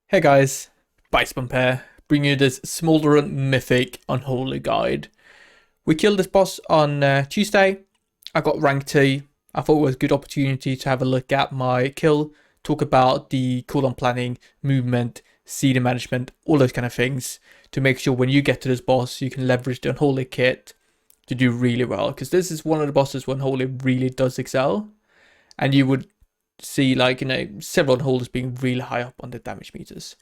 Hey guys, BwPA, bringing you this Smolderon Mythic Unholy guide. We killed this boss on Tuesday. I got rank 2. I thought it was a good opportunity to have a look at my kill, talk about the cooldown planning, movement, seeding management, all those kind of things, to make sure when you get to this boss you can leverage the Unholy kit to do really well, because this is one of the bosses where Unholy really does excel, and you would see, like, you know, several holders being really high up on the damage meters.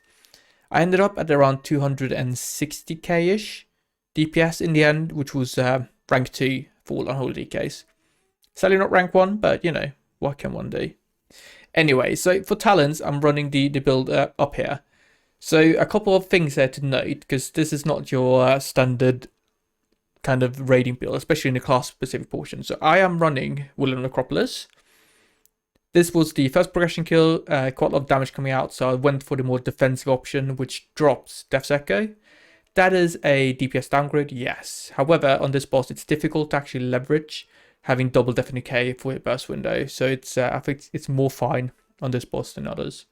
I ended up at around 260k-ish DPS in the end, which was rank 2 for all Unholy DKs. Sadly not rank 1, but you know, what can one do? Anyway, so for talents, I'm running the build up here. So a couple of things there to note, because this is not your standard kind of raiding build, especially in the class specific portion. So I am running Woolen Necropolis. This was the first progression kill, quite a lot of damage coming out, so I went for the more defensive option, which drops Death's Echo. That is a DPS downgrade, yes. However, on this boss, it's difficult to actually leverage having double Death DK for your burst window, so it's I think it's more fine on this boss than others.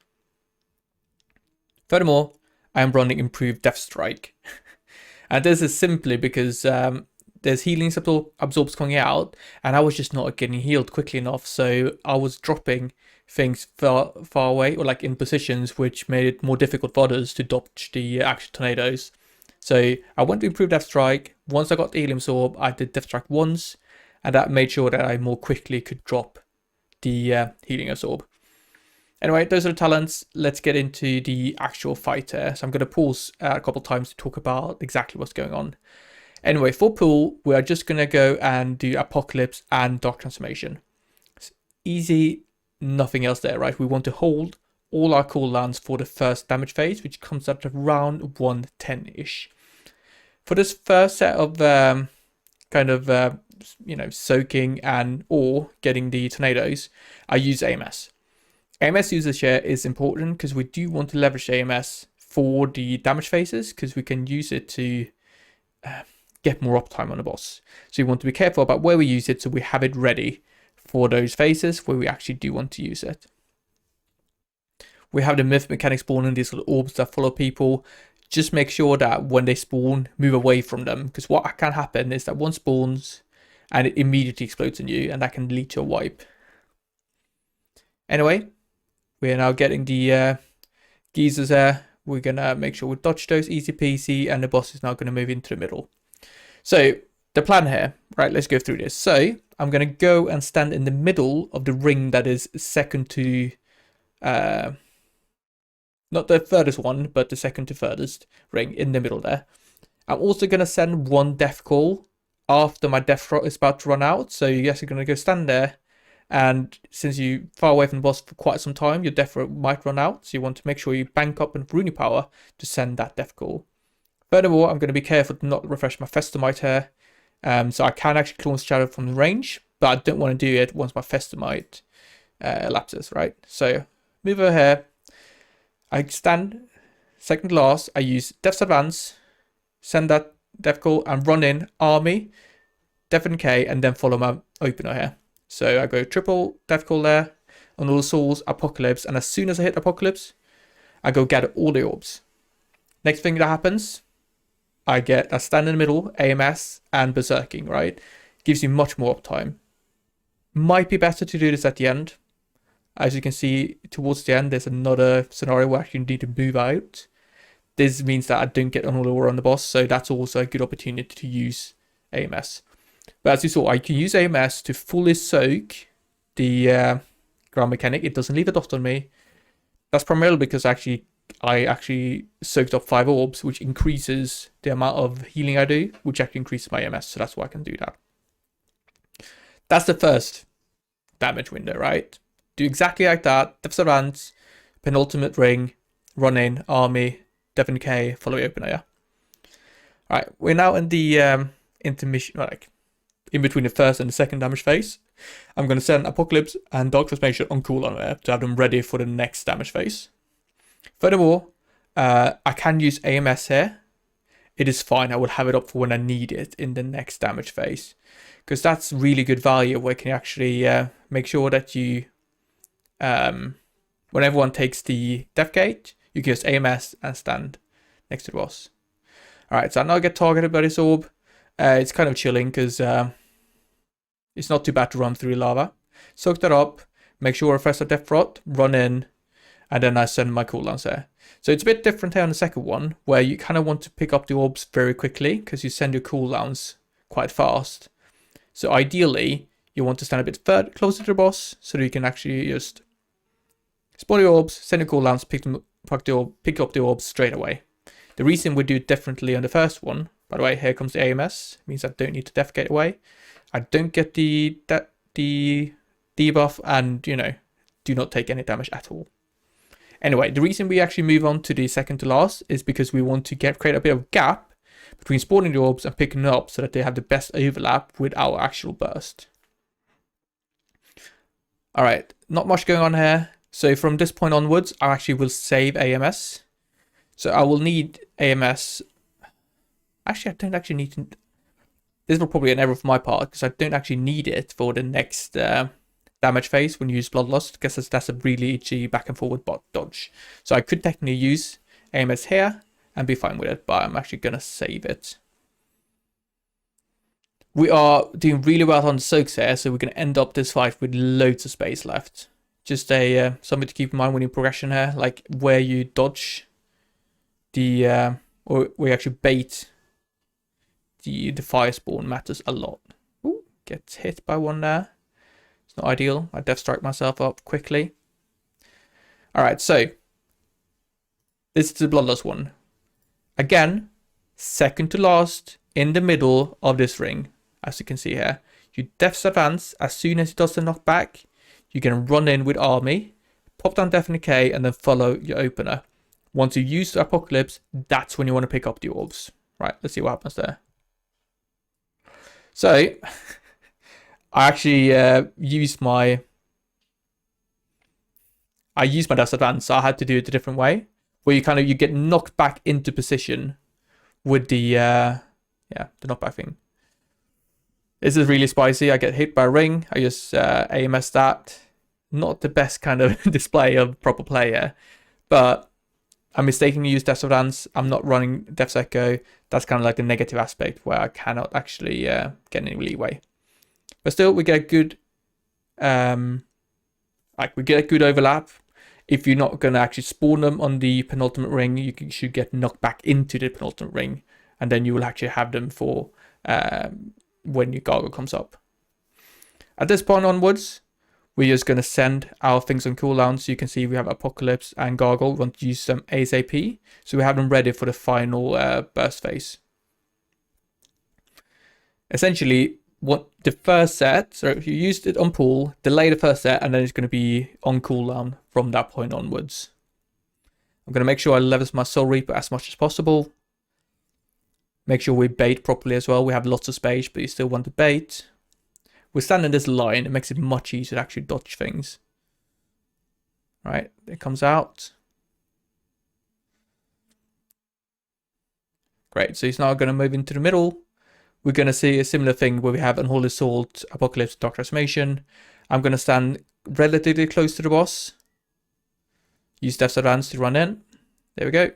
Furthermore, I am running improved Death Strike. And this is simply because there's healing absorbs coming out, and I was just not getting healed quickly enough, so I was dropping things far away, or like in positions which made it more difficult for others to dodge the actual tornadoes. So I went to improve Death Strike. Once I got the healing absorb, I did Death Strike once, and that made sure that I more quickly could drop the healing absorb. Anyway, those are the talents. Let's get into the actual fight here. So I'm going to pause a couple times to talk about exactly what's going on. Anyway, for pool, we are just going to go and do Apocalypse and Dark Transformation. It's easy, nothing else there, right? We want to hold all our cooldowns for the first damage phase, which comes up to around 110-ish. For this first set of you know, soaking and or getting the tornadoes, I use AMS. AMS usage here is important because we do want to leverage AMS for the damage phases, because we can use it to get more uptime on the boss. So you want to be careful about where we use it, so we have it ready for those phases where we actually do want to use it. We have the myth mechanic spawning, these little orbs that follow people. Just make sure that when they spawn, move away from them, because what can happen is that one spawns and it immediately explodes on you, and that can lead to a wipe. Anyway, we are now getting the geezers there. We're gonna make sure we dodge those easy peasy, and the boss is now gonna move into the middle. So the plan here, right, let's go through this. So I'm going to go and stand in the middle of the ring that is second to, not the furthest one, but the second to furthest ring in the middle there. I'm also going to send one death call after my death is about to run out. So you guys are going to go stand there, and since you're far away from the boss for quite some time, your death might run out. So you want to make sure you bank up enough runic power to send that death call. Furthermore, I'm going to be careful to not refresh my Festamite here. So I can actually launch Shadow from the range, but I don't want to do it once my Festamite elapses, right? So move over here. I stand second last. I use Death's Advance, send that Death Call, and run in Army, Death and K, and then follow my opener here. So I go triple Death Call there on all the souls, Apocalypse, and as soon as I hit Apocalypse, I go gather all the orbs. Next thing that happens, I stand in the middle, AMS and Berserking, right? Gives you much more uptime. Might be better to do this at the end. As you can see, towards the end, there's another scenario where you need to move out. This means that I don't get an all on the boss, so that's also a good opportunity to use AMS. But as you saw, I can use AMS to fully soak the ground mechanic. It doesn't leave a dot on me. That's primarily because I actually soaked up 5 orbs, which increases the amount of healing I do, which actually increases my MS, so that's why I can do that. That's the first damage window, right? Do exactly like that. Death's Advance, penultimate ring, run in, army, Death and K, follow the opener, yeah? Alright, we're now in the intermission, like in between the first and the second damage phase. I'm going to send Apocalypse and Dark Transformation on cooldown there to have them ready for the next damage phase. Furthermore, I can use AMS here. It is fine. I will have it up for when I need it in the next damage phase. because that's really good value where you can actually make sure that you, when everyone takes the death gate, you can just AMS and stand next to the boss. Alright, so I now get targeted by this orb. It's kind of chilling because it's not too bad to run through lava. Soak that up, make sure I press a death rod, run in, and then I send my cooldowns there. So it's a bit different here on the second one, where you kind of want to pick up the orbs very quickly because you send your cooldowns quite fast. So ideally, you want to stand a bit further, closer to the boss so that you can actually just spawn your orbs, send your cooldowns, pick up the orbs straight away. The reason we do it differently on the first one, by the way, here comes the AMS, means I don't need to death gate away. I don't get the debuff and, you know, do not take any damage at all. Anyway, the reason we actually move on to the second to last is because we want to create a bit of gap between spawning the orbs and picking them up so that they have the best overlap with our actual burst. Alright, not much going on here. So from this point onwards, I actually will save AMS. So I will need AMS. Actually, I don't actually need to. This is probably an error for my part because I don't actually need it for the next damage phase when you use Bloodlust, because that's a really itchy back and forward bot dodge. So I could technically use AMS here and be fine with it, but I'm actually going to save it. We are doing really well on the soaks here, so we're going to end up this fight with loads of space left. Just something to keep in mind when you progression here, like where you dodge the, or where you actually bait the fire spawn matters a lot. Ooh, gets hit by one there. It's not ideal. I death strike myself up quickly. Alright, so this is the Bloodlust one. Again, second to last in the middle of this ring, as you can see here. You death advance as soon as it does the knockback. You're going to run in with army, pop down Death and Decay, and then follow your opener. Once you use the Apocalypse, that's when you want to pick up the orbs. Right, let's see what happens there. So, I actually used my Death Advance, so I had to do it a different way, where you get knocked back into position with the knockback thing. This is really spicy. I get hit by a ring. I just AMS that. Not the best kind of display of proper player, but I mistakenly used Death Advance. I'm not running Death's Echo. That's kind of like the negative aspect where I cannot actually get any leeway. But still, we get good, good overlap. If you're not going to actually spawn them on the penultimate ring, you should get knocked back into the penultimate ring, and then you will actually have them for when your gargle comes up. At this point onwards, we're just going to send our things on cooldown. So you can see we have Apocalypse and Gargle. We want to use them ASAP. So we have them ready for the final burst phase. Essentially, what the first set, so if you used it on pool, delay the first set, and then it's going to be on cooldown from that point onwards. I'm going to make sure I level my Soul Reaper as much as possible. Make sure we bait properly as well. We have lots of space, but you still want to bait. We stand in this line. It makes it much easier to actually dodge things. Right, it comes out. Great, so he's now going to move into the middle. We're going to see a similar thing where we have Unholy Assault, Apocalypse, Dark Transformation. I'm going to stand relatively close to the boss. Use Death's Advance to run in. There we go.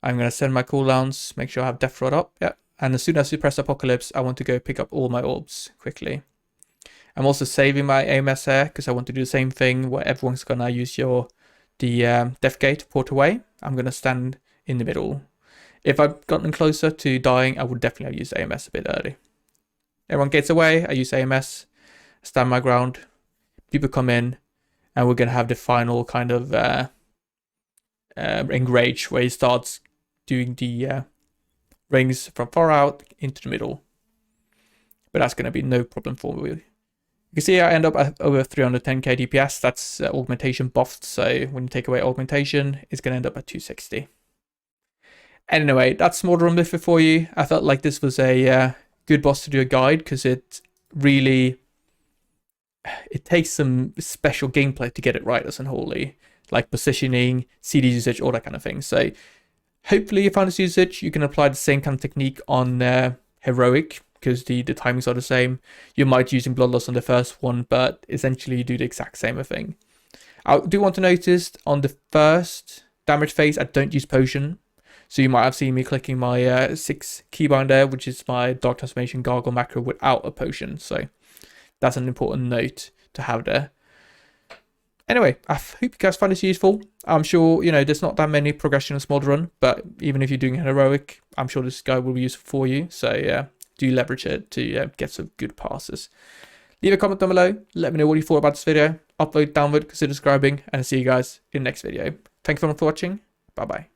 I'm going to send my cooldowns, make sure I have Death Rod up. Yeah. And as soon as you press Apocalypse, I want to go pick up all my orbs quickly. I'm also saving my AMS here because I want to do the same thing where everyone's going to use the Death Gate port away. I'm going to stand in the middle. If I've gotten closer to dying, I would definitely use AMS a bit early. Everyone gets away, I use AMS, stand my ground, people come in, and we're going to have the final kind of enrage where he starts doing the rings from far out into the middle. But that's going to be no problem for me. You can see I end up at over 310k DPS. That's augmentation buffed, so when you take away augmentation, it's going to end up at 260. Anyway, that's Smolderon Mythic for you. I felt like this was a good boss to do a guide because it takes some special gameplay to get it right as Unholy, like positioning, CD usage, all that kind of thing. So hopefully you found this usage. You can apply the same kind of technique on Heroic. because the timings are the same. You might be using blood loss on the first one, but essentially you do the exact same thing. I do want to notice on the first damage phase, I don't use potion. So you might have seen me clicking my 6 keybind there, which is my Dark Transformation Gargle macro without a potion. So that's an important note to have there. Anyway, I hope you guys find this useful. I'm sure, you know, there's not that many progression in Smolderon, but even if you're doing heroic, I'm sure this guy will be useful for you. So yeah, do leverage it to get some good passes. Leave a comment down below. Let me know what you thought about this video. Upvote, downvote, consider subscribing, and I'll see you guys in the next video. Thank you very much for watching. Bye bye.